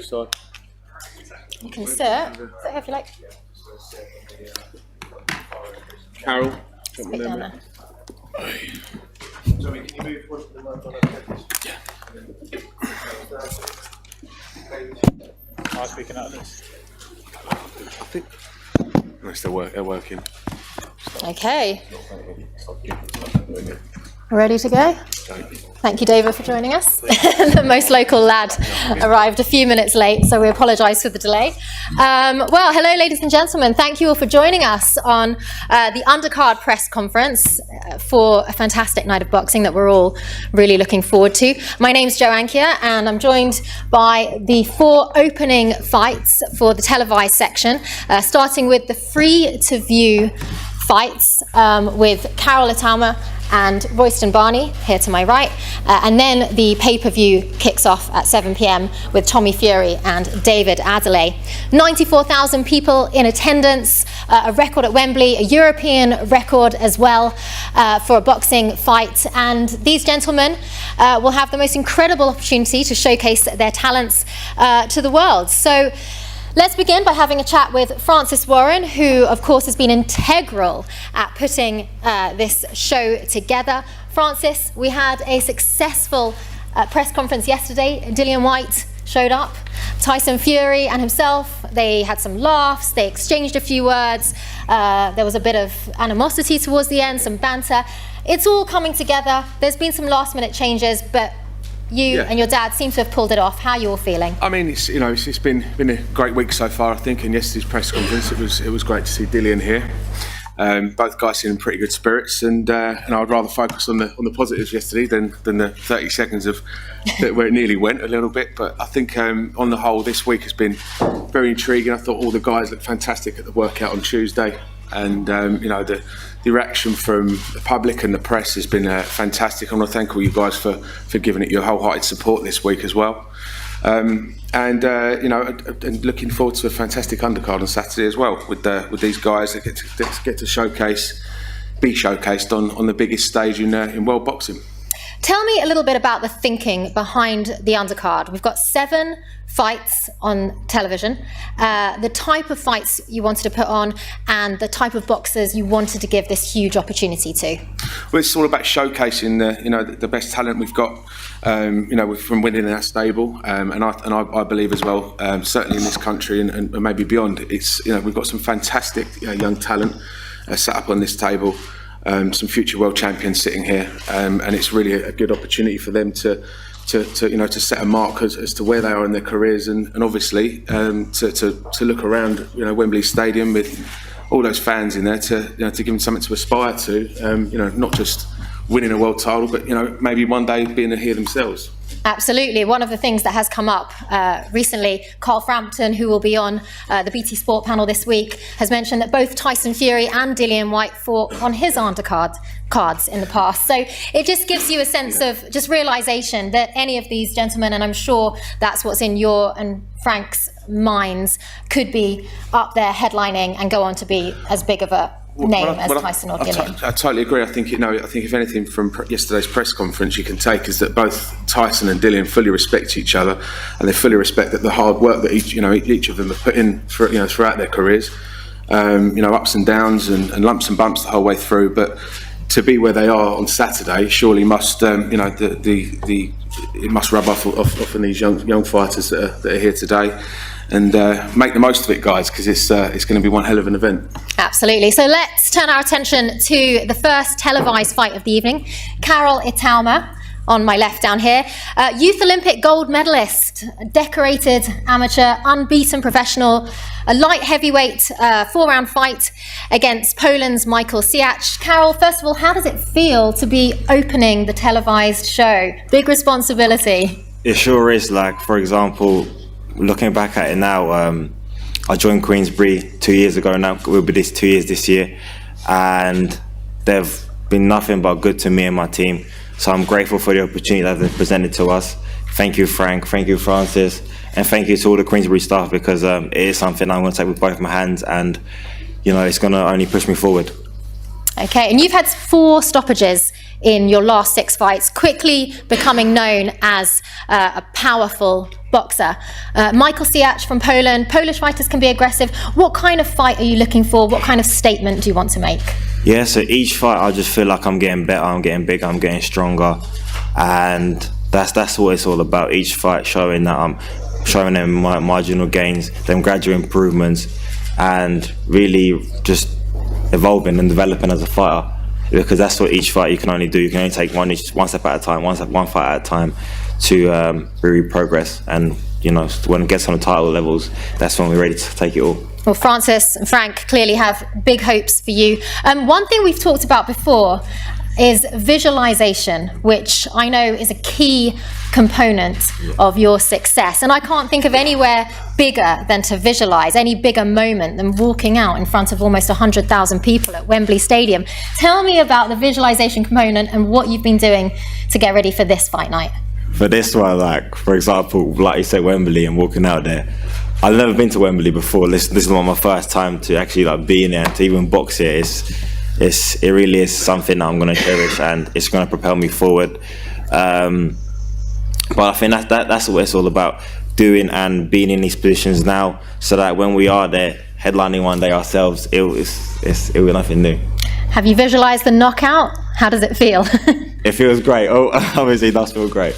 So. You can sit here if you like. Carol, Sit down there. Sorry, can you move one to the mic on Am I speaking out of this? I think. Unless they're working. Okay. Ready to go? Thank you, David, for joining us. The most local lad arrived a few minutes late, so we apologise for the delay. Well, hello, ladies and gentlemen. Thank you all for joining us on the Undercard press conference for a fantastic night of boxing that we're all really looking forward to. My name's Jo Ankia, and I'm joined by the 4 opening fights for the televised section, starting with the free-to-view fights with Carol Italma and Royston Barney, here to my right. And then the pay-per-view kicks off at 7 p.m. with Tommy Fury and David Adeleye. 94,000 people in attendance, a record at Wembley, a European record as well for a boxing fight. And these gentlemen will have the most incredible opportunity to showcase their talents to the world. So let's begin by having a chat with Francis Warren, who, of course, has been integral at putting this show together. Francis, we had a successful press conference yesterday. Dillian Whyte showed up. Tyson Fury and himself, they had some laughs, they exchanged a few words. There was a bit of animosity towards the end, some banter. It's all coming together. There's been some last-minute changes, but you and your dad seem to have pulled it off. How are you all feeling? I mean, it's been a great week so far, I think. And yesterday's press conference, it was great to see Dillian here. Both guys seem in pretty good spirits, and I'd rather focus on the positives yesterday than the 30 seconds of where it nearly went a little bit. But I think on the whole, this week has been very intriguing. I thought all the guys looked fantastic at the workout on Tuesday, and the reaction from the public and the press has been fantastic. I want to thank all you guys for giving it your wholehearted support this week as well. And looking forward to a fantastic undercard on Saturday as well with these guys that get to be showcased on the biggest stage in world boxing. Tell me a little bit about the thinking behind the undercard. We've got 7 fights on television, the type of fights you wanted to put on, and the type of boxers you wanted to give this huge opportunity to. Well, it's all about showcasing the best talent we've got, from within our stable, and I believe as well, certainly in this country and maybe beyond. It's we've got some fantastic young talent set up on this table. Some future world champions sitting here, and it's really a good opportunity for them to set a mark as to where they are in their careers, and obviously to look around Wembley Stadium with all those fans in there to give them something to aspire to, not just winning a world title, but maybe one day being here themselves. Absolutely. One of the things that has come up recently, Carl Frampton, who will be on the BT Sport panel this week, has mentioned that both Tyson Fury and Dillian Whyte fought on his cards in the past. So it just gives you a sense of just realization that any of these gentlemen, and I'm sure that's what's in your and Frank's minds, could be up there headlining and go on to be as big of a name as Tyson or Dillian. I totally agree. I think if anything from yesterday's press conference you can take is that both Tyson and Dillian fully respect each other, and they fully respect that the hard work that each of them have put in throughout their careers, ups and downs and lumps and bumps the whole way through. But to be where they are on Saturday surely must it must rub off on these young fighters that are here today. And make the most of it, guys, because it's going to be one hell of an event. Absolutely. So let's turn our attention to the first televised fight of the evening. Carol Italma, on my left down here, Youth Olympic gold medalist, decorated amateur, unbeaten professional, a light heavyweight 4-round fight against Poland's Michael Siach. Carol, first of all, how does it feel to be opening the televised show? Big responsibility. It sure is. Like, for example, looking back at it now, I joined Queensbury 2 years ago now. We'll be 2 years this year, and they've been nothing but good to me and my team. So I'm grateful for the opportunity that they've presented to us. Thank you, Frank. Thank you, Francis, and thank you to all the Queensbury staff, because it is something I'm going to take with both my hands, and it's going to only push me forward. Okay, and you've had 4 stoppages in your last 6 fights, quickly becoming known as a powerful boxer. Michael Siach from Poland. Polish fighters can be aggressive. What kind of fight are you looking for? What kind of statement do you want to make? Yeah, so each fight I just feel like I'm getting better, I'm getting bigger, I'm getting stronger, and that's what it's all about. Each fight showing that I'm showing them my marginal gains, them gradual improvements, and really just evolving and developing as a fighter. Because that's what each fight you can only do. You can only take one step at a time, one fight at a time to really progress. And when it gets on the title levels, that's when we're ready to take it all. Well, Francis and Frank clearly have big hopes for you. One thing we've talked about before is visualization, which I know is a key component of your success. And I can't think of anywhere bigger than to visualize, any bigger moment than walking out in front of almost 100,000 people at Wembley Stadium. Tell me about the visualization component and what you've been doing to get ready for this fight night. For this one, like, for example, like you said, Wembley and walking out there. I've never been to Wembley before. This is my first time to actually be in there, to even box here. It really is something that I'm going to cherish, and it's going to propel me forward. But I think that's what it's all about, doing and being in these positions now, so that when we are there, headlining one day ourselves, it will be nothing new. Have you visualized the knockout? How does it feel? It feels great. Oh, obviously it does feel great.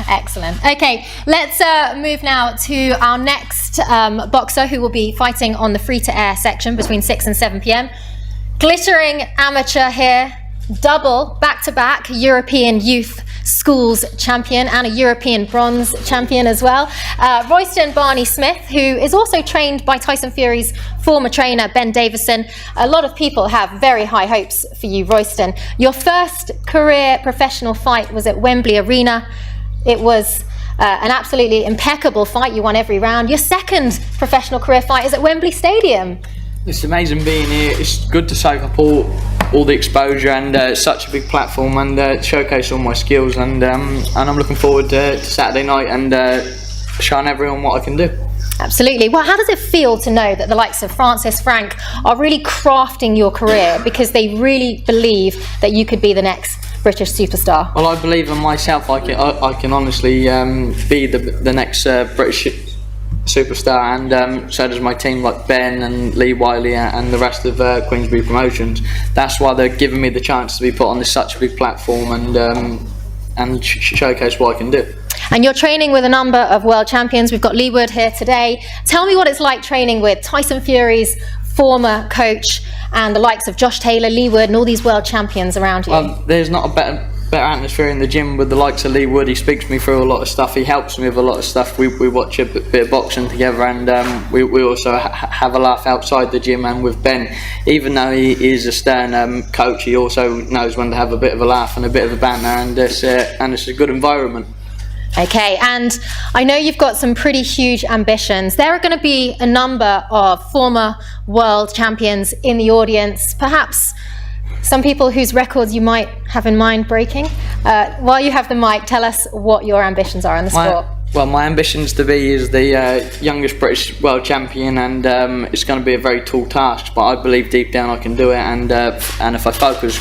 Excellent. Okay, let's move now to our next boxer, who will be fighting on the free-to-air section between 6 and 7 p.m. Glittering amateur here, double back-to-back European youth schools champion and a European bronze champion as well. Royston Barney-Smith, who is also trained by Tyson Fury's former trainer, Ben Davison. A lot of people have very high hopes for you, Royston. Your first career professional fight was at Wembley Arena. It was an absolutely impeccable fight. You won every round. Your second professional career fight is at Wembley Stadium. It's amazing being here. It's good to soak up all the exposure and such a big platform, and showcase all my skills, and I'm looking forward to Saturday night and showing everyone what I can do. Absolutely. Well, how does it feel to know that the likes of Francis, Frank are really crafting your career because they really believe that you could be the next British superstar? Well, I believe in myself. I can honestly be the next British superstar, and so does my team, like Ben and Lee Wiley and the rest of Queensbury Promotions. That's why they're giving me the chance to be put on such a big platform and showcase what I can do. And you're training with a number of world champions. We've got Lee Wood here today. Tell me what it's like training with Tyson Fury's former coach and the likes of Josh Taylor, Lee Wood, and all these world champions around you. Well, there's not a better atmosphere in the gym with the likes of Lee Wood. He speaks to me through a lot of stuff. He helps me with a lot of stuff. We watch a bit of boxing together, and we also have a laugh outside the gym. And with Ben, even though he is a stern coach, he also knows when to have a bit of a laugh and a bit of a banter, and it's a good environment. Okay, and I know you've got some pretty huge ambitions. There are going to be a number of former world champions in the audience, perhaps some people whose records you might have in mind breaking. While you have the mic, tell us what your ambitions are in the sport. Well, my ambitions to be is the youngest British world champion, and it's going to be a very tall task, but I believe deep down I can do it, and if I focus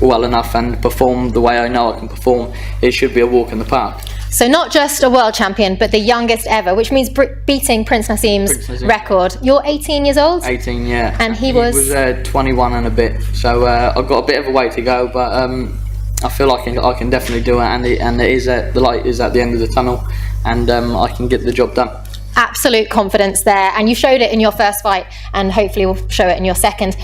well enough and perform the way I know I can perform, it should be a walk in the park. So not just a world champion, but the youngest ever, which means beating Prince Naseem's record. You're 18 years old? 18, yeah. And he was 21 and a bit. So I've got a bit of a way to go, but I feel like I can definitely do it, and the light is at the end of the tunnel, and I can get the job done. Absolute confidence there, and you showed it in your first fight, and hopefully we'll show it in your second.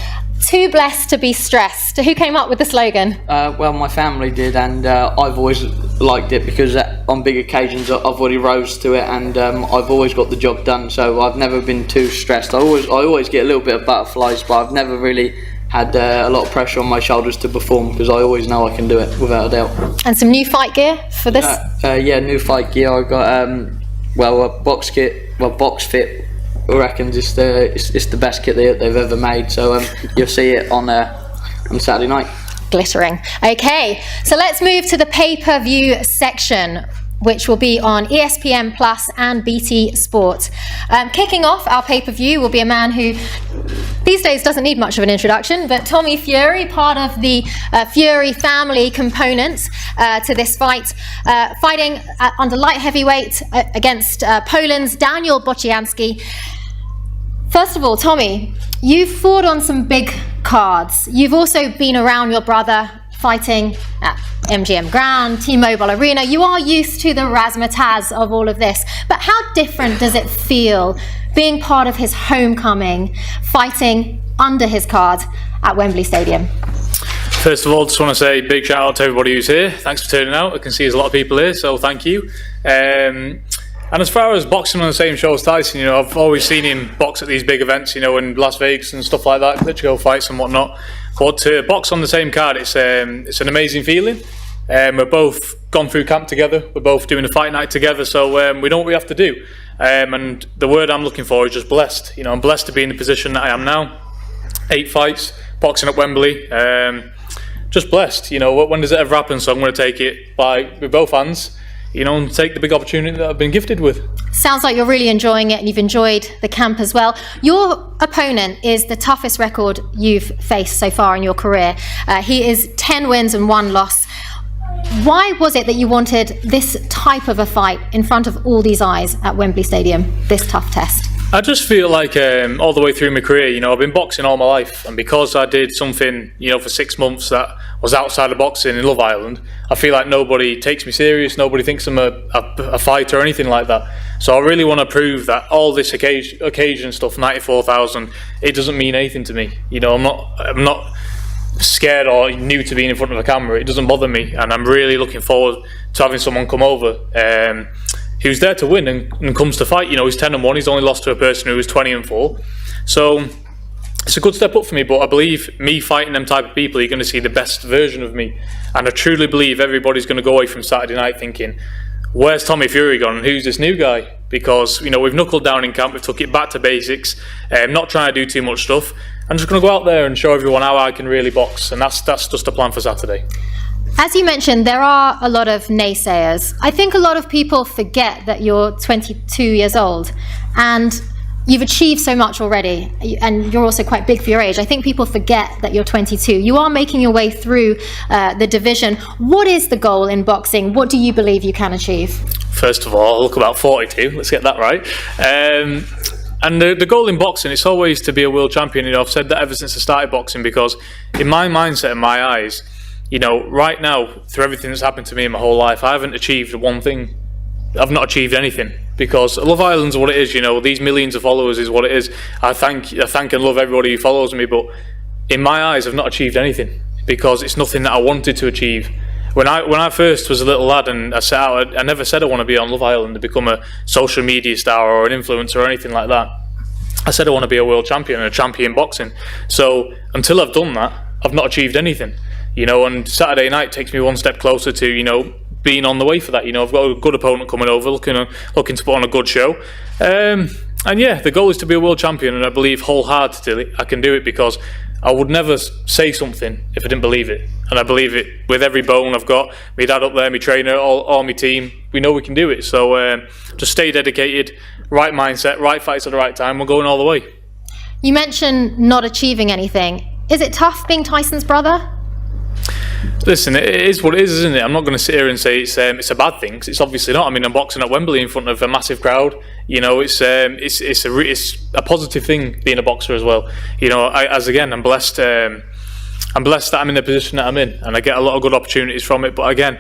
Too blessed to be stressed. Who came up with the slogan? Well, my family did, and I've always liked it because on big occasions I've already rose to it, and I've always got the job done. So I've never been too stressed. I always get a little bit of butterflies, but I've never really had a lot of pressure on my shoulders to perform because I always know I can do it without a doubt. And some new fight gear for this? Yeah, new fight gear. I got a box kit. Well, Box Fit reckons it's the best kit they've ever made, so you'll see it on Saturday night. Glittering. Okay, so let's move to the pay-per-view section. which will be on ESPN Plus and BT Sport. Kicking off our pay-per-view will be a man who these days doesn't need much of an introduction, but Tommy Fury, part of the Fury family components to this fight, fighting under light heavyweight against Poland's Daniel Bocianski. First of all, Tommy, you've fought on some big cards. You've also been around your brother fighting at MGM Grand, T-Mobile Arena. You are used to the razzmatazz of all of this, but how different does it feel being part of his homecoming, fighting under his card at Wembley Stadium? First of all, just want to say big shout out to everybody who's here. Thanks for turning out. I can see there's a lot of people here, so thank you. And as far as boxing on the same show as Tyson, you know, I've always seen him box at these big events, you know, in Las Vegas and stuff like that, Klitschko fights and whatnot. But to box on the same card, it's an amazing feeling. We're both gone through camp together. We're both doing a fight night together, so we know what we have to do. And the word I'm looking for is just blessed. You know, I'm blessed to be in the position that I am now. 8 fights, boxing at Wembley. Just blessed. You know, when does it ever happen? So I'm going to take it with both hands. You know, and take the big opportunity that I've been gifted with. Sounds like you're really enjoying it, and you've enjoyed the camp as well. Your opponent is the toughest record you've faced so far in your career. He is 10 wins and 1 loss. Why was it that you wanted this type of a fight in front of all these eyes at Wembley Stadium, this tough test? I just feel like all the way through my career, you know, I've been boxing all my life, and because I did something, you know, for 6 months that was outside of boxing in Love Island, I feel like nobody takes me serious, nobody thinks I'm a fighter or anything like that. So I really want to prove that all this occasion stuff, 94,000, it doesn't mean anything to me. You know, I'm not scared or new to being in front of a camera. It doesn't bother me, and I'm really looking forward to having someone come over who's there to win and comes to fight. You know, he's 10-1. He's only lost to a person who was 20-4. So it's a good step up for me, but I believe me fighting them type of people, you're going to see the best version of me. And I truly believe everybody's going to go away from Saturday night thinking, where's Tommy Fury gone and who's this new guy? Because, you know, we've knuckled down in camp, we've took it back to basics, not trying to do too much stuff. I'm just going to go out there and show everyone how I can really box, and that's just the plan for Saturday. As you mentioned, there are a lot of naysayers. I think a lot of people forget that you're 22 years old and you've achieved so much already, and you're also quite big for your age. I think people forget that you're 22. You are making your way through the division. What is the goal in boxing? What do you believe you can achieve? First of all, I look about 42. Let's get that right. And the goal in boxing, it's always to be a world champion. You know, I've said that ever since I started boxing, because in my mindset, in my eyes, you know, right now, through everything that's happened to me in my whole life, I haven't achieved one thing. I've not achieved anything, because Love Island's what it is. You know, these millions of followers is what it is. I thank and love everybody who follows me, but in my eyes, I've not achieved anything, because it's nothing that I wanted to achieve. When I first was a little lad and I set out, I never said I want to be on Love Island to become a social media star or an influencer or anything like that. I said I want to be a world champion and a champion in boxing. So until I've done that, I've not achieved anything. You know, and Saturday night takes me one step closer to, you know, being on the way for that. You know, I've got a good opponent coming over, looking to put on a good show. And yeah, the goal is to be a world champion, and I believe wholeheartedly I can do it, because I would never say something if I didn't believe it. And I believe it with every bone I've got. My dad up there, my trainer, all my team, we know we can do it. So just stay dedicated, right mindset, right fights at the right time. We're going all the way. You mentioned not achieving anything. Is it tough being Tyson's brother? Listen, it is what it is, isn't it? I'm not going to sit here and say it's a bad thing, 'cause it's obviously not. I mean, I'm boxing at Wembley in front of a massive crowd. You know, it's a positive thing being a boxer as well. You know, I'm blessed. I'm blessed that I'm in the position that I'm in, and I get a lot of good opportunities from it. But again,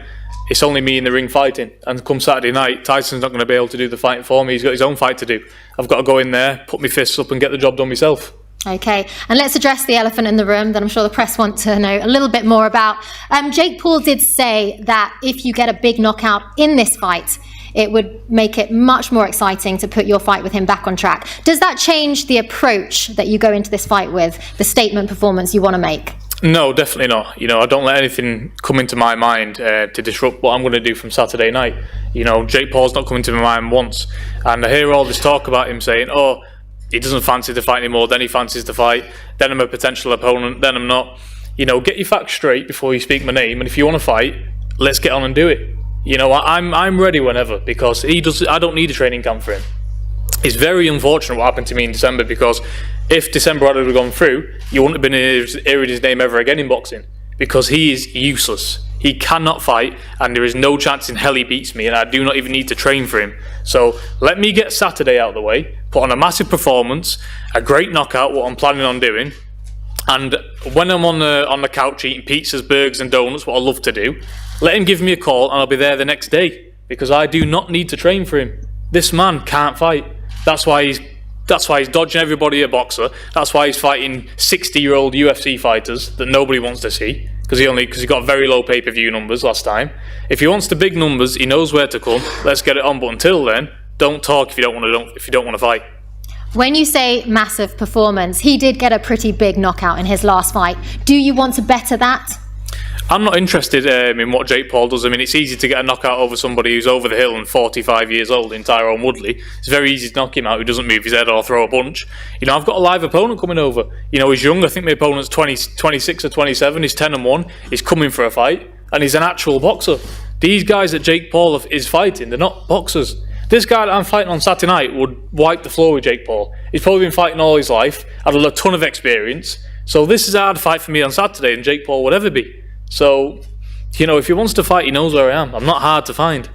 it's only me in the ring fighting. And come Saturday night, Tyson's not going to be able to do the fighting for me. He's got his own fight to do. I've got to go in there, put my fists up, and get the job done myself. Okay, and let's address the elephant in the room that I'm sure the press want to know a little bit more about. Jake Paul did say that if you get a big knockout in this fight, it would make it much more exciting to put your fight with him back on track. Does that change the approach that you go into this fight with, the statement performance you want to make? No, definitely not. You know, I don't let anything come into my mind to disrupt what I'm going to do from Saturday night. You know, Jake Paul's not come into my mind once. And I hear all this talk about him saying, oh, he doesn't fancy the fight anymore, then he fancies the fight, then I'm a potential opponent, then I'm not. You know, get your facts straight before you speak my name, and if you want to fight, let's get on and do it. You know, I'm ready whenever, because I don't need a training camp for him. It's very unfortunate what happened to me in December, because if December had gone through, you wouldn't have been hearing his name ever again in boxing, because he is useless. He cannot fight, and there is no chance in hell he beats me, and I do not even need to train for him. So let me get Saturday out of the way, put on a massive performance, a great knockout, what I'm planning on doing, and when I'm on the couch eating pizzas, burgers and donuts, what I love to do, let him give me a call and I'll be there the next day, because I do not need to train for him. This man can't fight. That's why he's dodging everybody a boxer. That's why he's fighting 60-year-old UFC fighters that nobody wants to see, because he got very low pay-per-view numbers last time. If he wants the big numbers, he knows where to come. Let's get it on. But until then, don't talk if you don't want to fight. When you say massive performance, he did get a pretty big knockout in his last fight. Do you want to better that? I'm not interested in what Jake Paul does. I mean, it's easy to get a knockout over somebody who's over the hill and 45 years old in Tyrone Woodley. It's very easy to knock him out who doesn't move his head or throw a punch. You know, I've got a live opponent coming over. You know, he's young. I think my opponent's 26 or 27. He's 10-1. He's coming for a fight, and he's an actual boxer. These guys that Jake Paul is fighting, they're not boxers. This guy that I'm fighting on Saturday night would wipe the floor with Jake Paul. He's probably been fighting all his life, had a ton of experience. So this is a hard fight for me on Saturday, and Jake Paul would ever be. So, you know, if he wants to fight, he knows where I am. I'm not hard to find.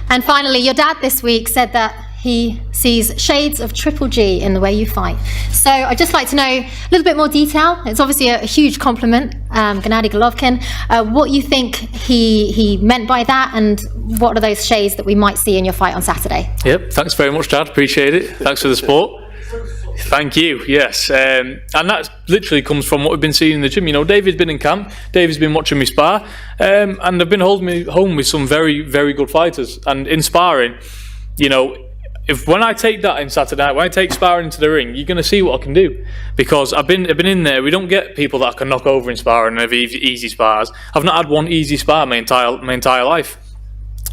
And finally, your dad this week said that he sees shades of Triple G in the way you fight. So I'd just like to know a little bit more detail. It's obviously a huge compliment, Gennady Golovkin. What you think he meant by that, and what are those shades that we might see in your fight on Saturday? Yep, thanks very much, Dad. Appreciate it. Thanks for the support. Thank you, yes. And that literally comes from what we've been seeing in the gym. You know, David's been in camp, David's been watching me spar, and I've been holding me home with some very, very good fighters. And in sparring, you know, when I take that in Saturday night, when I take sparring into the ring, you're going to see what I can do. Because I've been in there, we don't get people that I can knock over in sparring and have easy spars. I've not had one easy spar my entire life.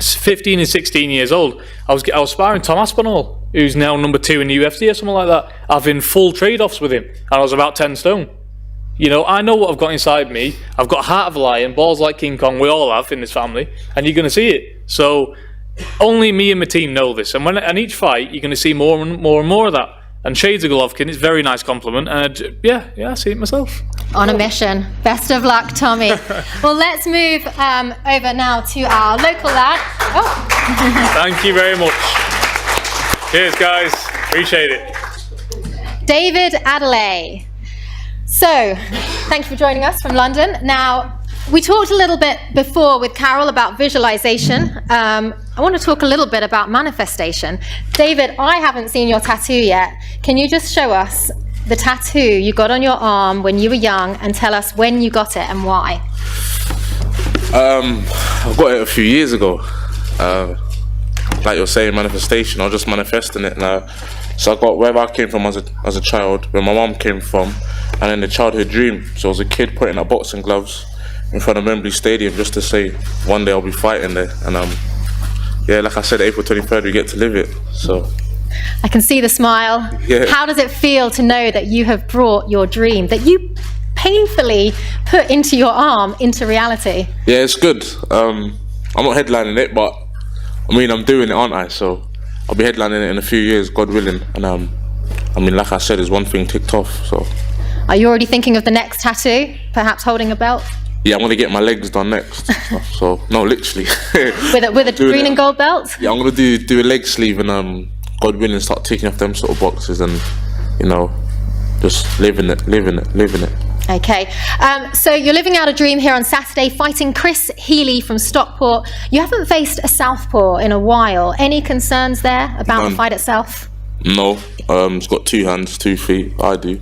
15 and 16 years old, I was sparring Tom Aspinall, who's now number 2 in the UFC or something like that. I've been full trade-offs with him, and I was about 10 stone. You know, I know what I've got inside me. I've got a heart of a lion, balls like King Kong, we all have in this family, and you're going to see it. So only me and my team know this, and each fight you're going to see more and more of that. And shades of Golovkin, it's a very nice compliment, and yeah, I see it myself. On a mission. Best of luck, Tommy. Well, let's move over now to our local lad. Oh. Thank you very much. Cheers, guys. Appreciate it. David Adeleye. So, thank you for joining us from London. Now, we talked a little bit before with Carol about visualization. I want to talk a little bit about manifestation. David, I haven't seen your tattoo yet. Can you just show us the tattoo you got on your arm when you were young, and tell us when you got it and why? I got it a few years ago. Like you're saying, manifestation, I was just manifesting it now. So I got wherever I came from as a child, where my mum came from, and then the childhood dream. So I was a kid putting up boxing gloves in front of Wembley Stadium just to say one day I'll be fighting there. And yeah, like I said, April 23rd we get to live it. So I can see the smile. Yeah. How does it feel to know that you have brought your dream that you painfully put into your arm into reality? Yeah, it's good. I'm not headlining it, but I mean I'm doing it, aren't I? So I'll be headlining it in a few years, God willing. And I mean, like I said, there's one thing ticked off. So are you already thinking of the next tattoo? Perhaps holding a belt? yeah, I'm gonna get my legs done next. So no, literally. with a green and gold belt? Yeah, I'm gonna do a leg sleeve and God willing start taking off them sort of boxes and, you know, just living it. Okay, so you're living out a dream here on Saturday, fighting Chris Healy from Stockport. You haven't faced a southpaw in a while. Any concerns there about the fight itself? No, it's got 2 hands, 2 feet. I do.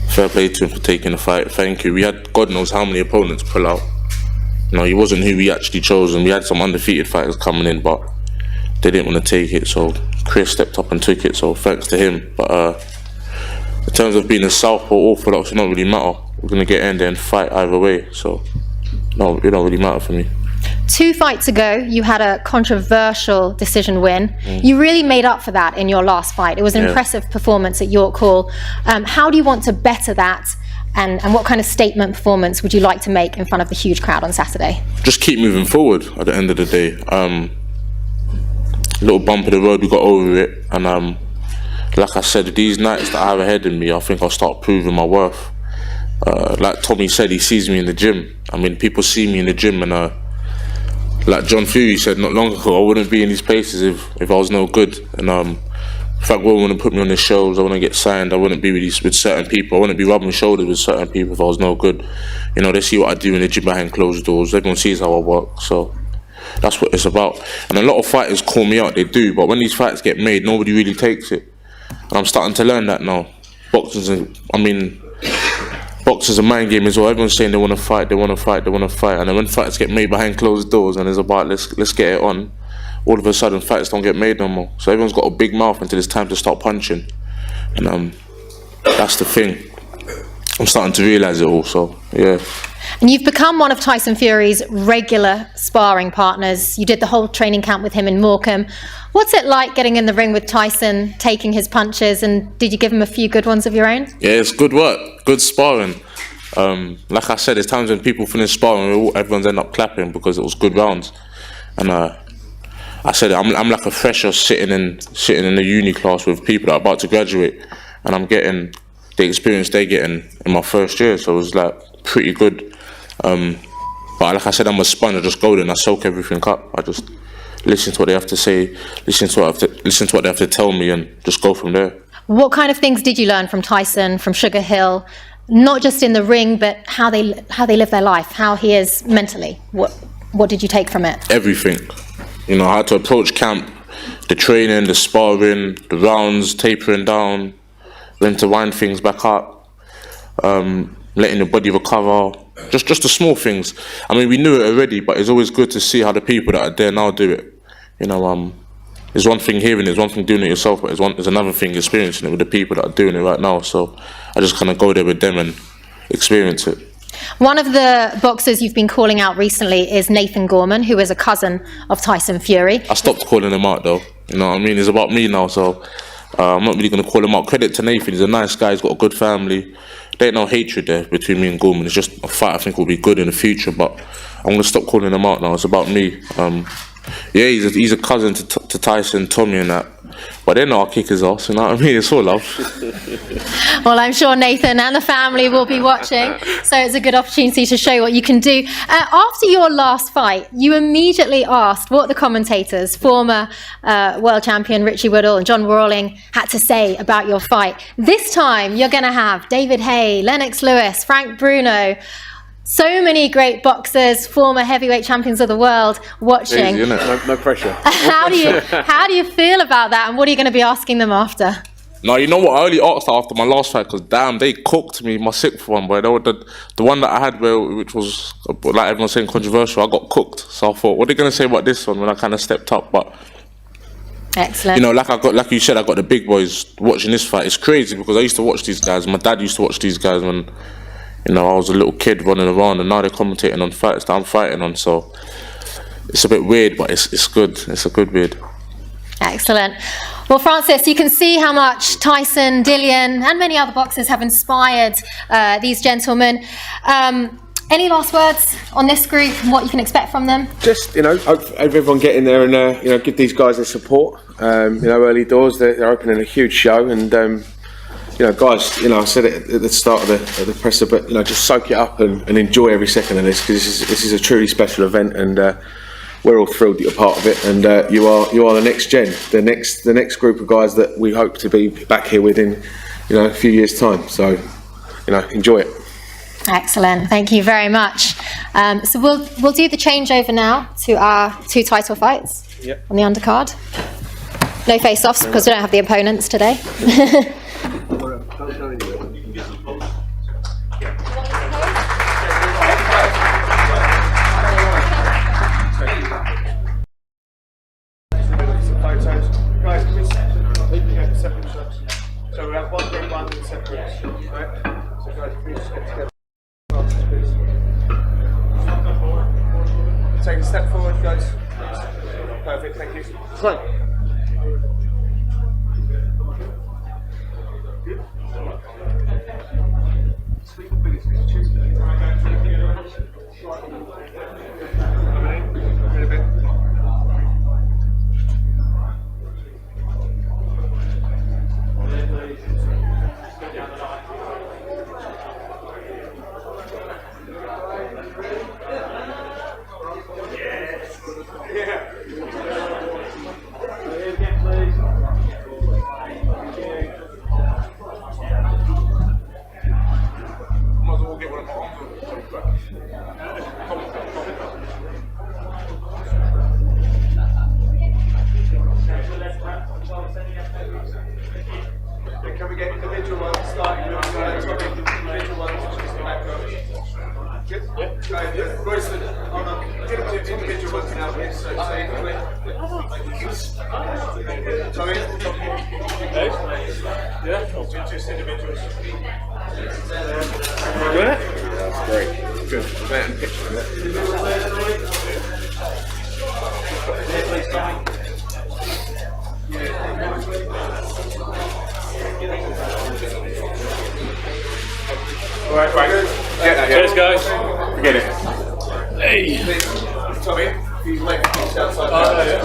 Fair play to him for taking the fight. Thank you. We had God knows how many opponents pull out. You know, he wasn't who we actually chose, and we had some undefeated fighters coming in, but they didn't want to take it. So Chris stepped up and took it. So thanks to him. But in terms of being a southpaw or orthodox, it don't really matter. We're gonna get in there and fight either way. So no, it don't really matter for me. 2 fights ago, you had a controversial decision win. You really made up for that in your last fight. It was an impressive performance at York Hall. How do you want to better that? and what kind of statement performance would you like to make in front of the huge crowd on Saturday? Just keep moving forward at the end of the day. Little bump in the road, we got over it, and like I said, these nights that I have ahead of me, I think I'll start proving my worth. Like Tommy said, he sees me in the gym. I mean, people see me in the gym, and like John Fury said not long ago, I wouldn't be in these places if I was no good. And if I want to put me on the shows, I want to get signed, I wouldn't be with certain people. I wouldn't be rubbing shoulders with certain people if I was no good. You know, they see what I do in the gym behind closed doors. Everyone sees how I work, so that's what it's about. And a lot of fighters call me out, they do, but when these fights get made, nobody really takes it. And I'm starting to learn that now. Boxing's a mind game as well. Everyone's saying they want to fight, and then when fights get made behind closed doors and it's about let's get it on, all of a sudden fights don't get made no more. So everyone's got a big mouth until it's time to start punching, and that's the thing. I'm starting to realise it all. So yeah. And you've become one of Tyson Fury's regular sparring partners. You did the whole training camp with him in Morecambe. What's it like getting in the ring with Tyson, taking his punches, and did you give him a few good ones of your own? Yeah, it's good work, good sparring. Like I said, there's times when people finish sparring, everyone's end up clapping because it was good rounds. And I said I'm like a fresher sitting in the uni class with people that are about to graduate, and I'm getting the experience they're getting in my first year. So it was like pretty good. But like I said, I'm a sponge. I just go there and I soak everything up. I just listen to what they have to say, listen to what they have to tell me, and just go from there. What kind of things did you learn from Tyson, from Sugar Hill, not just in the ring, but how they live their life, how he is mentally? What did you take from it? Everything. You know, how to approach camp, the training, the sparring, the rounds, tapering down, when to wind things back up, letting the body recover. Just the small things. I mean, we knew it already, but it's always good to see how the people that are there now do it. You know, there's one thing hearing it, there's one thing doing it yourself, but there's another thing experiencing it with the people that are doing it right now. So I just kind of go there with them and experience it. One of the boxers you've been calling out recently is Nathan Gorman, who is a cousin of Tyson Fury. I stopped calling him out though. You know what I mean? It's about me now, so I'm not really going to call him out. Credit to Nathan, he's a nice guy, he's got a good family. There ain't no hatred there between me and Gorman. It's just a fight I think will be good in the future, but I'm going to stop calling him out now. It's about me. Yeah, he's a cousin to Tyson, Tommy and that. But they know I'll kick his ass, you know what I mean? It's all love. Well, I'm sure Nathan and the family will be watching, so it's a good opportunity to show what you can do. After your last fight, you immediately asked what the commentators, former world champion Richie Woodall and John Rawling, had to say about your fight. This time, you're going to have David Haye, Lennox Lewis, Frank Bruno, so many great boxers, former heavyweight champions of the world watching. Easy, isn't it? No pressure. How do you feel about that, and what are you going to be asking them after? No, you know what? I only asked after my last fight because damn, they cooked me my sixth one, boy. The one that I had, which was like everyone's saying controversial, I got cooked. So I thought, what are they going to say about this one when I kind of stepped up? But excellent. You know, like you said, I got the big boys watching this fight. It's crazy because I used to watch these guys. My dad used to watch these guys when, you know, I was a little kid running around, and now they're commentating on fights that I'm fighting on. So it's a bit weird, but it's good. It's a good weird. Excellent. Well, Francis, you can see how much Tyson, Dillian, and many other boxers have inspired these gentlemen. Any last words on this group and what you can expect from them? Just, you know, hope everyone get in there and you know, give these guys their support. You know, early doors, they're opening a huge show, and you know, guys, you know, I said it at the start of the presser, but you know, just soak it up and enjoy every second of this, because this is a truly special event, and we're all thrilled that you're part of it, and you are the next gen, the next group of guys that we hope to be back here within, you know, a few years' time. So, you know, enjoy it. Excellent. Thank you very much. So we'll do the changeover now to our 2 title fights on the undercard. No face-offs because we don't have the opponents today. So we have one group, one separate, right? So guys, please just get together. Take a step forward, guys. Perfect, thank you. Right. Sweep That's great. Good. Right. Cheers, guys. Forget it. Hey. Tommy, you make a piece outside.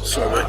Sorry, mate.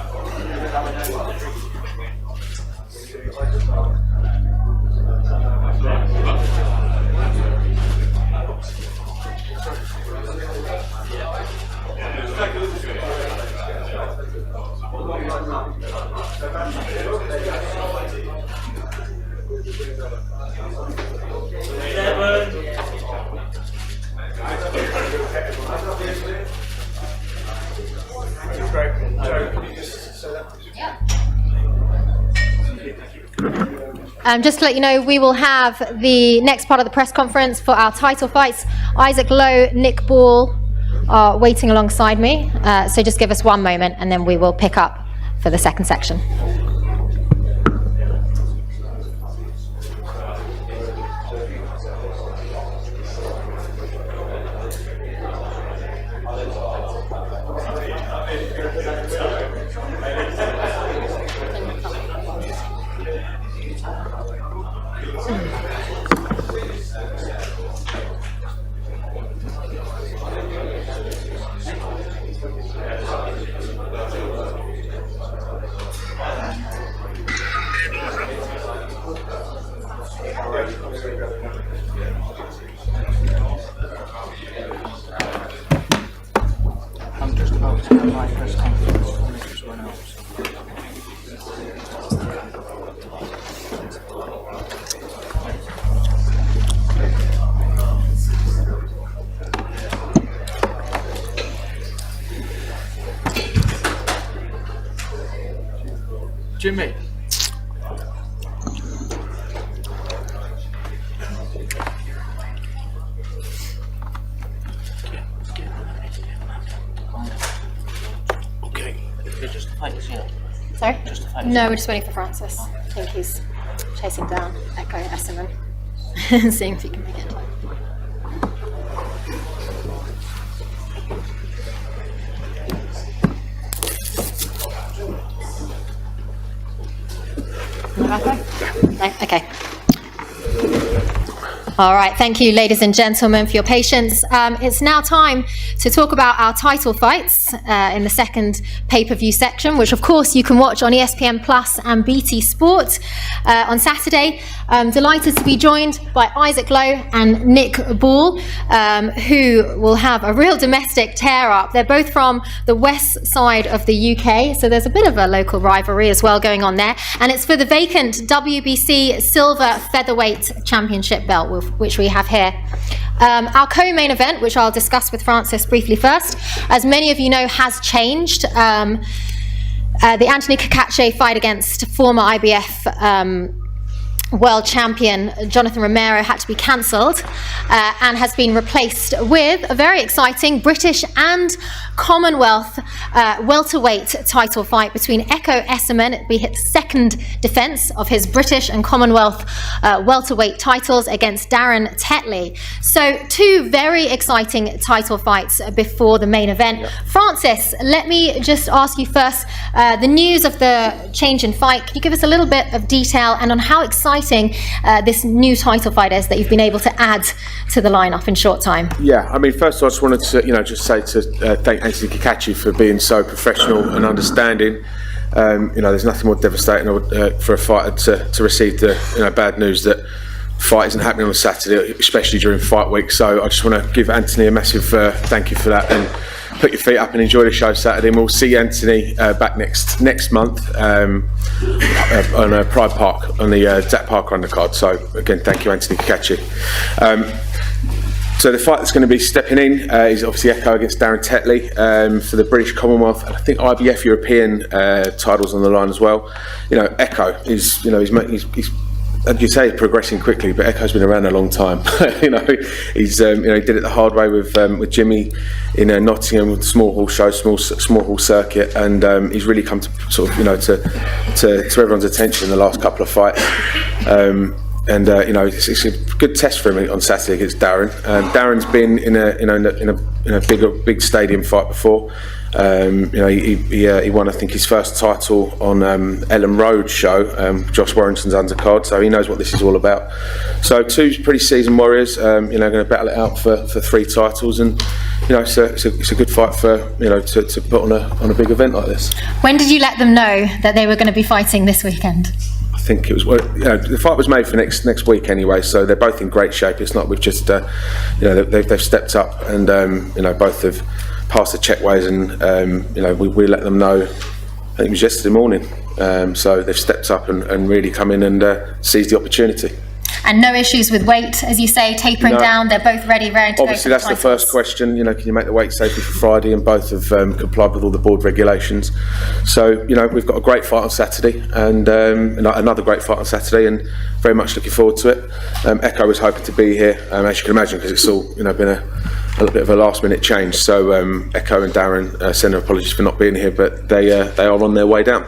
Just to let you know, we will have the next part of the press conference for our title fights. Isaac Lowe, Nick Ball are waiting alongside me. So just give us one moment and then we will pick up for the second section. I'm just about to have my press conference when it's run out. Jimmy. Okay. Just the fight, yeah. Sorry? Just the fight. No, we're just waiting for Francis. I think he's chasing down Echo Esserman, seeing if he can make it in time. No? Okay. All right, thank you, ladies and gentlemen, for your patience. It's now time to talk about our title fights in the second pay-per-view section, which, of course, you can watch on ESPN Plus and BT Sport on Saturday. I'm delighted to be joined by Isaac Lowe and Nick Ball, who will have a real domestic tear-up. They're both from the west side of the UK, so there's a bit of a local rivalry as well going on there. And it's for the vacant WBC Silver Featherweight Championship belt, which we have here. Our co-main event, which I'll discuss with Francis briefly first, as many of you know, has changed. The Anthony Cacace fight against former IBF world champion Jonathan Romero had to be cancelled and has been replaced with a very exciting British and Commonwealth welterweight title fight between Echo Esserman. It'll be his second defence of his British and Commonwealth welterweight titles against Darren Tetley. So two very exciting title fights before the main event. Yep. Francis, let me just ask you first, the news of the change in fight, can you give us a little bit of detail and on how exciting this new title fight is that you've been able to add to the lineup in short time? Yeah, I mean, first of all, I just wanted to, just say to thank Anthony Cacace for being so professional and understanding. There's nothing more devastating for a fighter to receive the bad news that fight isn't happening on Saturday, especially during fight week. So I just want to give Anthony a massive thank you for that, and put your feet up and enjoy the show Saturday. And we'll see Anthony back next month on Pride Park on the Zach Parker undercard. So again, thank you, Anthony Kakachi. So the fight that's going to be stepping in is obviously Echo against Darren Tetley for the British Commonwealth, and I think IBF European titles on the line as well. You know, Echo is, he's as you say, progressing quickly, but Echo's been around a long time. He's he did it the hard way with Jimmy in Nottingham with the small hall show, small hall circuit, and he's really come to sort of to everyone's attention in the last couple of fights. It's a good test for him on Saturday against Darren. Darren's been in a big stadium fight before. He won, I think, his first title on Ellen Road's show, Josh Warrington's undercard, so he knows what this is all about. So two pretty seasoned warriors, going to battle it out for 3 titles, and it's a good fight for to put on a big event like this. When did you let them know that they were going to be fighting this weekend? I think it was the fight was made for next week anyway, so they're both in great shape. It's not we've just they've stepped up, and both have passed the checkways, and we let them know. I think it was yesterday morning. So they've stepped up and really come in and seized the opportunity. And no issues with weight, as you say, tapering down. They're both ready to go. Obviously, that's the first question. Can you make the weight safely for Friday? And both have complied with all the board regulations. So we've got a great fight on Saturday, and another great fight on Saturday, and very much looking forward to it. Echo was hoping to be here, as you can imagine, because it's all been a little bit of a last-minute change. So Echo and Darren send their apologies for not being here, but they are on their way down.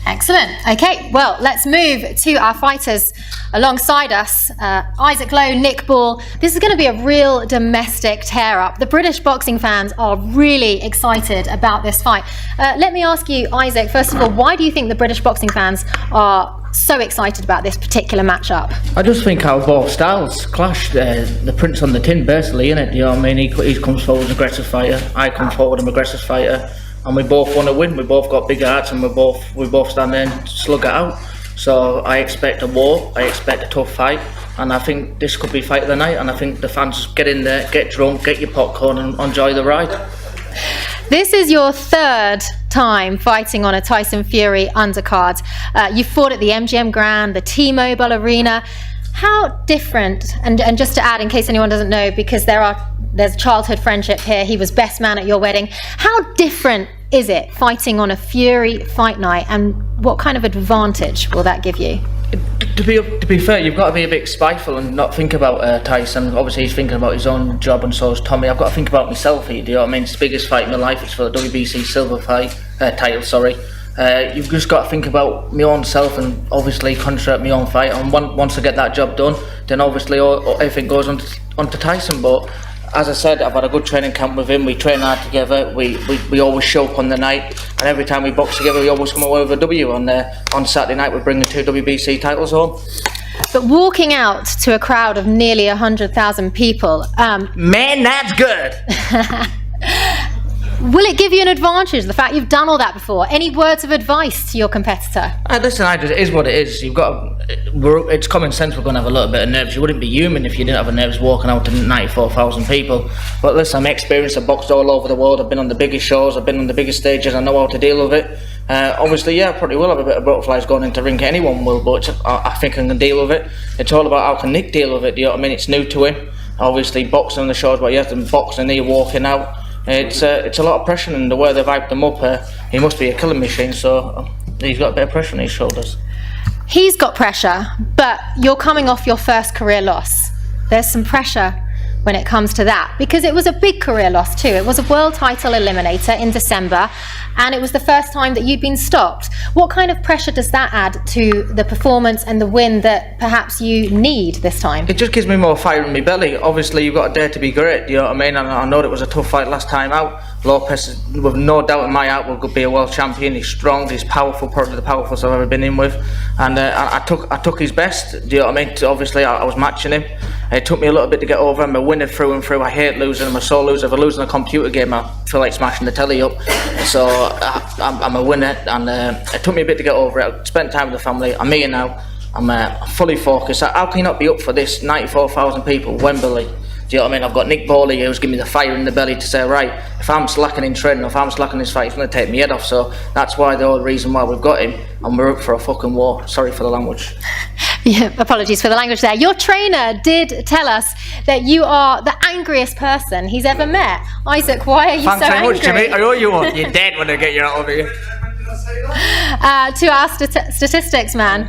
Excellent. Okay, well, let's move to our fighters alongside us. Isaac Lowe, Nick Ball. This is going to be a real domestic tear-up. The British boxing fans are really excited about this fight. Let me ask you, Isaac, first of all, why do you think the British boxing fans are so excited about this particular matchup? I just think how both styles clash. The print's on the tin, basically, isn't it? You know what I mean? He comes forward as an aggressive fighter. I come forward as an aggressive fighter. And we both want to win. We both got big hearts, and we both stand there and slug it out. So I expect a war. I expect a tough fight, and I think this could be fight of the night. And I think the fans get in there, get drunk, get your popcorn, and enjoy the ride. This is your 3rd time fighting on a Tyson Fury undercard. You fought at the MGM Grand, the T-Mobile Arena. How different? And just to add, in case anyone doesn't know, because there's childhood friendship here. He was best man at your wedding. How different is it fighting on a Fury fight night, and what kind of advantage will that give you? To be fair, you've got to be a bit spiteful and not think about Tyson. Obviously, he's thinking about his own job, and so is Tommy. I've got to think about myself here. Do you know what I mean? It's the biggest fight in my life. It's for the WBC silver title. Sorry. You've just got to think about my own self and obviously concentrate my own fight. And once I get that job done, then obviously everything goes on to Tyson. But as I said, I've had a good training camp with him. We train hard together. We always show up on the night, and every time we box together, we always come away with a W. On Saturday night, we're bringing 2 WBC titles home. But walking out to a crowd of nearly 100,000 people, man, that's good. Will it give you an advantage, the fact you've done all that before? Any words of advice to your competitor? Listen, it is what it is. It's common sense we're going to have a little bit of nerves. You wouldn't be human if you didn't have nerves walking out to 94,000 people. But listen, I'm experienced. I've boxed all over the world. I've been on the biggest shows. I've been on the biggest stages. I know how to deal with it. Obviously, I probably will have a bit of butterflies going into ring. Anyone will, but I think I can deal with it. It's all about how can Nick deal with it. You know what I mean? It's new to him. Obviously, boxing on the shows, but he has to box and he's walking out. It's a lot of pressure, and the way they've hyped him up, he must be a killing machine, so he's got a bit of pressure on his shoulders. He's got pressure, but you're coming off your first career loss. There's some pressure when it comes to that, because it was a big career loss too. It was a world title eliminator in December, and it was the first time that you'd been stopped. What kind of pressure does that add to the performance and the win that perhaps you need this time? It just gives me more fire in my belly. Obviously, you've got to dare to be great, you know what I mean? And I know it was a tough fight last time out. Lopez, with no doubt in my heart, will be a world champion. He's strong, he's powerful, probably the powerfulest I've ever been in with. And I took his best, do you know what I mean? Obviously, I was matching him. It took me a little bit to get over him. I'm a winner through and through. I hate losing. I'm a sore loser. If I lose in a computer game, I feel like smashing the telly up. So I'm a winner, and it took me a bit to get over it. I spent time with the family. I'm here now. I'm fully focused. How can you not be up for this? 94,000 people, Wembley. Do you know what I mean? I've got Nick Bowley who's giving me the fire in the belly to say, right, if I'm slacking in training, if I'm slacking this fight, it's going to take me head off. So that's why the whole reason why we've got him, and we're up for a fucking war. Sorry for the language. Yeah, apologies for the language there. Your trainer did tell us that you are the angriest person he's ever met. Isaac, why are you Thanks so very angry? much, Jimmy. I owe you one. You're dead when I get you out of here. To our statistics, man.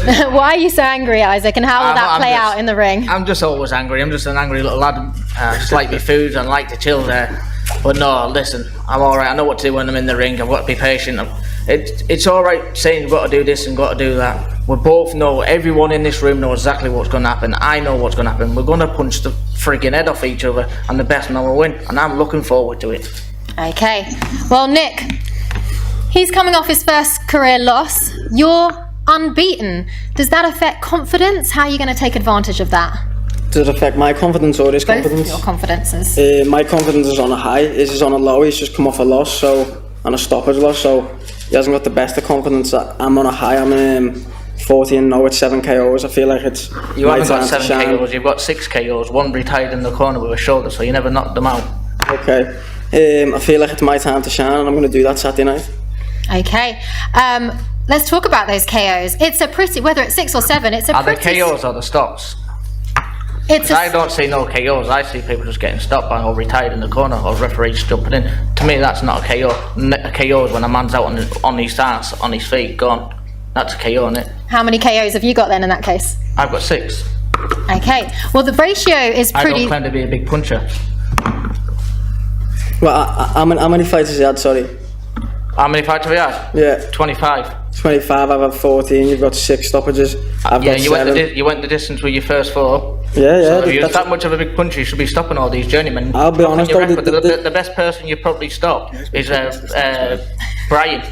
Why are you so angry, Isaac, and how will that play out in the ring? I'm just always angry. I'm just an angry little lad. Just like my food and like to chill there. But no, listen, I'm alright. I know what to do when I'm in the ring. I've got to be patient. It's alright saying you've got to do this and got to do that. We both know, everyone in this room knows exactly what's going to happen. I know what's going to happen. We're going to punch the freaking head off each other and the best man will win. And I'm looking forward to it. Okay. Well, Nick, he's coming off his first career loss. You're unbeaten. Does that affect confidence? How are you going to take advantage of that? Does it affect my confidence or his Both confidence? your confidences. My confidence is on a high, his is on a low. He's just come off a loss, and a stoppage loss, so he hasn't got the best of confidence. I'm on a high. I'm 40-0 with 7 KOs. I feel like it's You my haven't got time to 7 shine. KOs, you've got 6 KOs, one retired in the corner with a shoulder, so you never knocked them out. Okay. I feel like it's my time to shine, and I'm going to do that Saturday night. Okay. Let's talk about those KOs. It's a pretty, whether it's 6 or 7, it's a Are pretty... they KOs or the stops? It's I don't see no KOs. I see people just getting stopped by or retired in the corner or referees jumping in. To me, that's not a KO. A KO is when a man's out on his stance, on his feet, gone. That's a KO, isn't it? How many KOs have you got then in that case? I've got 6. Okay. Well, the ratio is I pretty... don't claim to be a big puncher. Well, how many fights has he had, sorry? How many fights have you had? Yeah. 25. 25, I've had 14, you've got 6 stoppages. I've Yeah, got you 7. went the distance with your first 4. Yeah, So if you're that's- that much of a big puncher, you should be stopping all these journeymen. I'll be honest Looking at though, your record, the best person you probably stopped is Brian.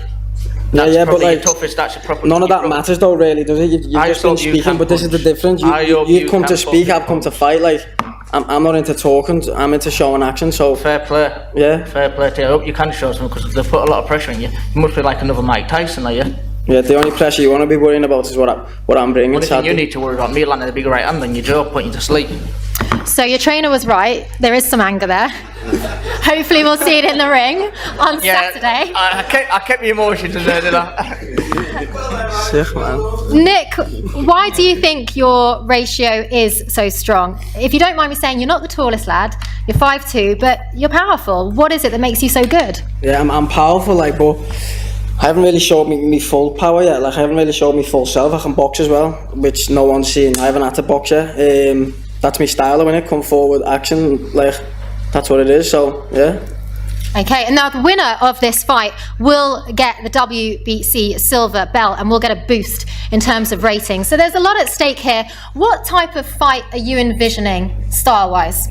That's yeah, but probably like, your toughest. That's your proper. none of that matters though, really, does it? You've I just been thought you speaking, can but this is the punch. difference. I hope You've you come to can speak, punch. I've come to fight. Like, I'm not into talking, I'm into showing action, so... Fair play. Yeah. Fair play to you. I hope you can show some because they've put a lot of pressure on you. You must be like another Mike Tyson, are you? Yeah, the only pressure you want to be worrying about is what I'm bringing. Only thing you sadly. need to worry about me landing a big right hand on your jaw, putting you to sleep. So your trainer was right. There is some anger there. Hopefully we'll see it in the ring on Saturday. I kept my emotions in there, did I? Sick, man. Nick, why do you think your ratio is so strong? If you don't mind me saying, you're not the tallest lad, you're 5'2", but you're powerful. What is it that makes you so good? Yeah, I'm powerful, like, but I haven't really showed me full power yet. Like, I haven't really showed me full self. I can box as well, which no one's seen. I haven't had to box yet. That's my style, when it come forward, action, like, that's what it is, so, yeah. Okay, and now the winner of this fight will get the WBC silver belt and will get a boost in terms of ratings. So there's a lot at stake here. What type of fight are you envisioning, style-wise?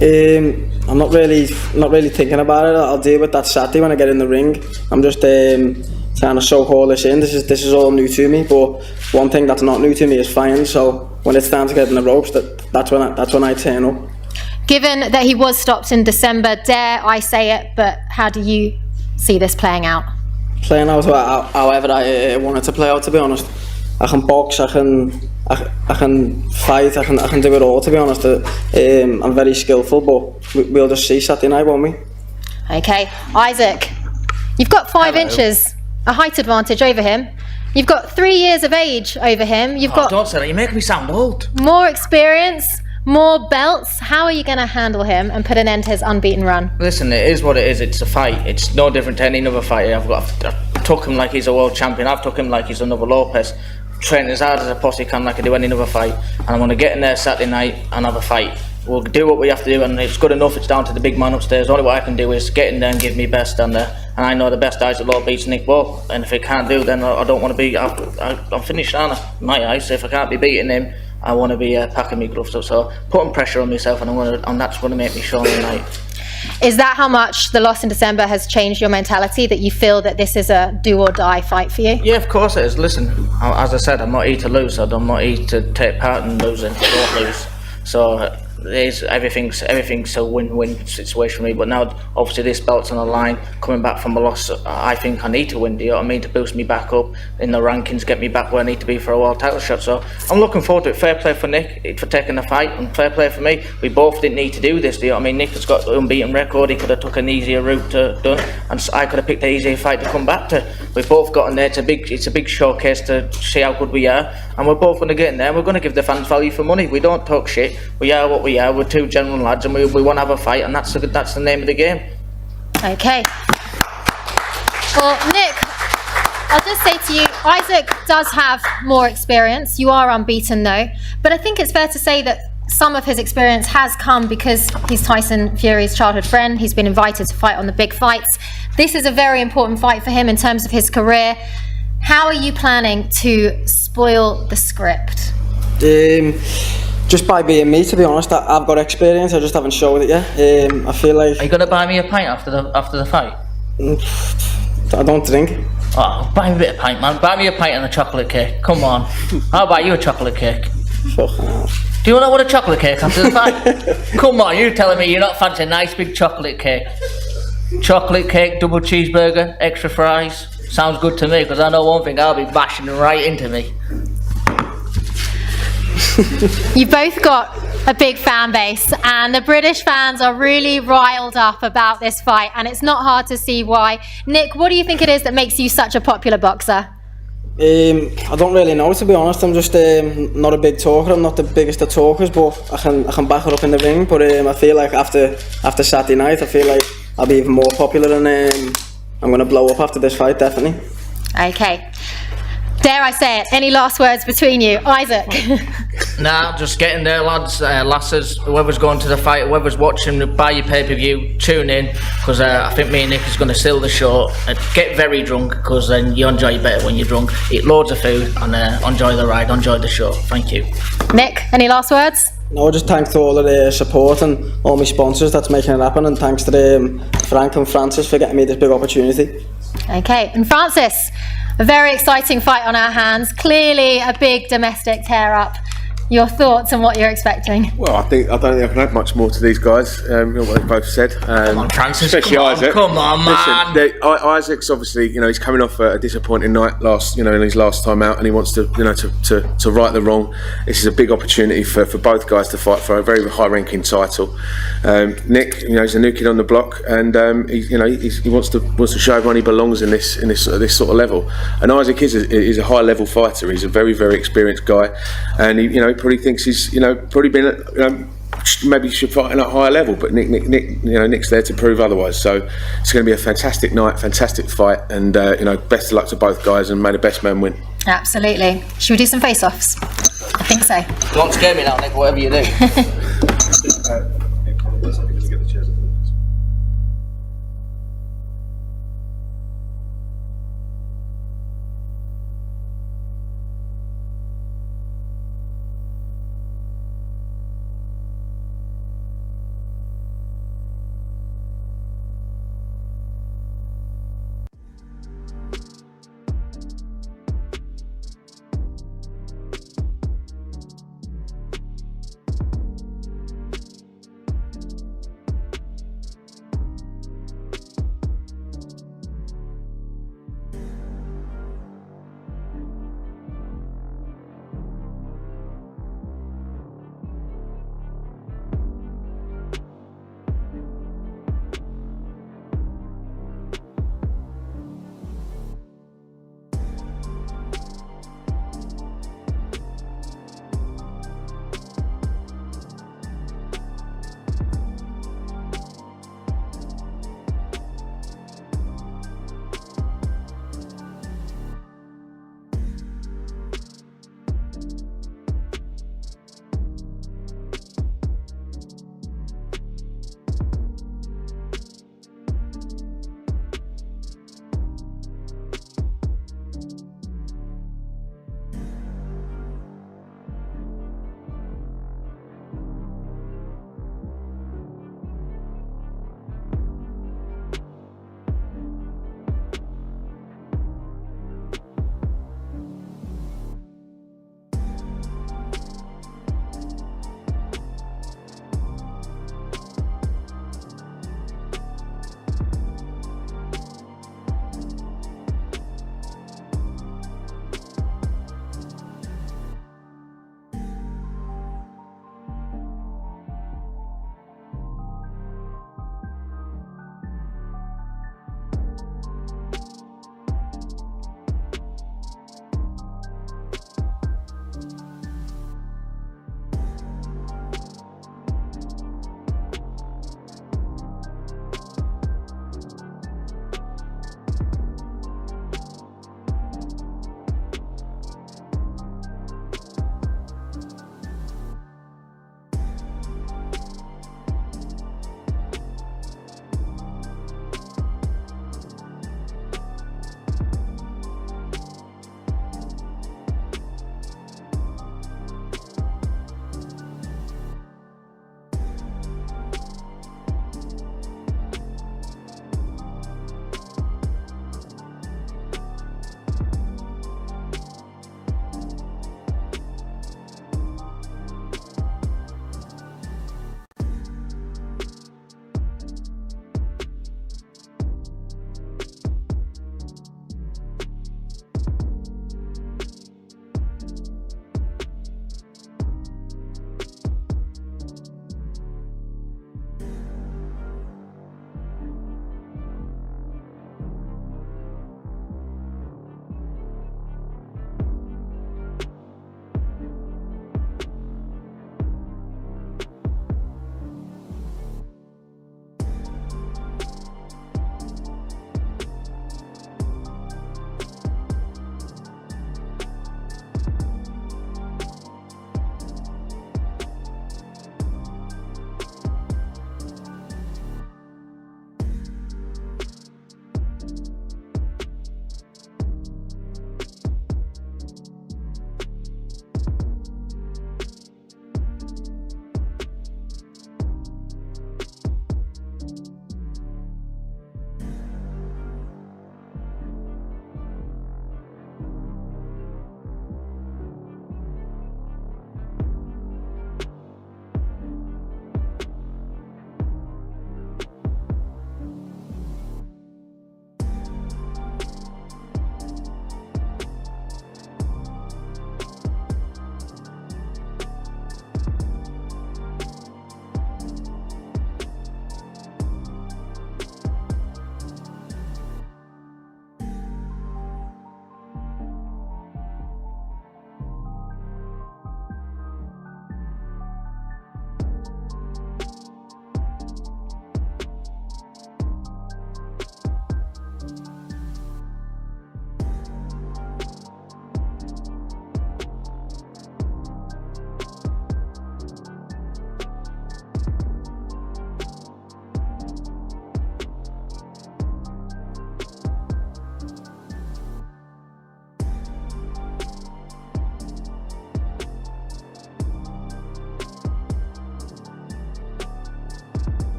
I'm not really thinking about it. I'll deal with that Saturday when I get in the ring. I'm just trying to soak all this in. This is all new to me. But one thing that's not new to me is fighting. So when it's time to get in the ropes, that's when I turn up. Given that he was stopped in December, dare I say it, but how do you see this playing out? Playing out however I want it to play out. To be honest, I can box. I can fight. I can do it all. To be honest, I'm very skillful. But we'll just see Saturday night, won't we? Okay, Isaac, you've got 5 inches, a height advantage over him. You've got 3 years of age over him. You've got Don't say that, you make me sound old. more experience, more belts. How are you going to handle him and put an end to his unbeaten run? Listen, it is what it is. It's a fight. It's no different to any other fighter. I've took him like he's a world champion. I've took him like he's another Lopez. Train as hard as I possibly can, like I do any other fight. And I'm going to get in there Saturday night and have a fight. We'll do what we have to do, and it's good enough. It's down to the big man upstairs. Only what I can do is get in there and give me best down there. And I know the best eyes at law beats Nick Ball. And if he can't do, then I don't want to be. I'm finished, aren't I? In my eyes. So if I can't be beating him, I want to be packing me gloves up. So putting pressure on myself, and that's going to make me show tonight. Is that how much the loss in December has changed your mentality, that you feel that this is a do or die fight for you? Yeah, of course it is. Listen, as I said, I'm not here to lose. I'm not here to take part in losing. I don't lose. So everything's a win-win situation for me. But now, obviously, this belt's on the line. Coming back from a loss, I think I need to win. Do you know what I mean? To boost me back up in the rankings, get me back where I need to be for a world title shot. So I'm looking forward to it. Fair play for Nick for taking the fight, and fair play for me. We both didn't need to do this. Do you know what I mean? Nick has got an unbeaten record. He could have took an easier route to done, and I could have picked an easier fight to come back to. We've both gotten there. It's a big showcase to see how good we are, and we're both going to get in there. We're going to give the fans value for money. We don't talk shit. We are what we are. We're two genuine lads, and we want to have a fight, and that's the name of the game. Okay. Well, Nick, I'll just say to you, Isaac does have more experience. You are unbeaten though, but I think it's fair to say that some of his experience has come because he's Tyson Fury's childhood friend. He's been invited to fight on the big fights. This is a very important fight for him in terms of his career. How are you planning to spoil the script? Just by being me, to be honest. I've got experience, I just haven't showed it yet. I feel like... Are you going to buy me a pint after the fight? I don't drink. Oh, buy me a bit of pint, man. Buy me a pint and a chocolate cake. Come on. I'll buy you a chocolate cake. Fucking hell. Do you want a chocolate cake after the fight? Come on, you're telling me you're not fancy a nice big chocolate cake. Chocolate cake, double cheeseburger, extra fries. Sounds good to me, because I know one thing, I'll be bashing right into me. You've both got a big fan base, and the British fans are really riled up about this fight, and it's not hard to see why. Nick, what do you think it is that makes you such a popular boxer? I don't really know, to be honest. I'm just not a big talker. I'm not the biggest of talkers, but I can back it up in the ring. But I feel like after Saturday night, I feel like I'll be even more popular, and I'm going to blow up after this fight, definitely. Okay. Dare I say it? Any last words between you? Isaac? Nah, just get in there, lads, lasses, whoever's going to the fight, whoever's watching, buy your pay-per-view, tune in, because I think me and Nick is going to steal the show. Get very drunk, because then you enjoy it better when you're drunk. Eat loads of food, and enjoy the ride, enjoy the show. Thank you. Nick, any last words? No, just thanks to all of the support and all my sponsors that's making it happen, and thanks to Frank and Francis for getting me this big opportunity. Okay, and Francis, a very exciting fight on our hands. Clearly a big domestic tear-up. Your thoughts on what you're expecting? Well, I don't think I can add much more to these guys. You know what they both said. Come on, Francis. Especially come Isaac. Come on, man. Listen, Isaac's obviously, he's coming off a disappointing night in his last time out, and he wants to, to right the wrong. This is a big opportunity for both guys to fight for a very high-ranking title. Nick, he's a new kid on the block, and he wants to show everyone he belongs in this sort of level. And Isaac is a high-level fighter. He's a very, very experienced guy, and he probably thinks he's probably been maybe should fight at a higher level, but Nick's there to prove otherwise. So it's going to be a fantastic night, fantastic fight, and best of luck to both guys, and may the best man win. Absolutely. Should we do some face-offs? I think so. Don't scare me now, Nick, whatever you do.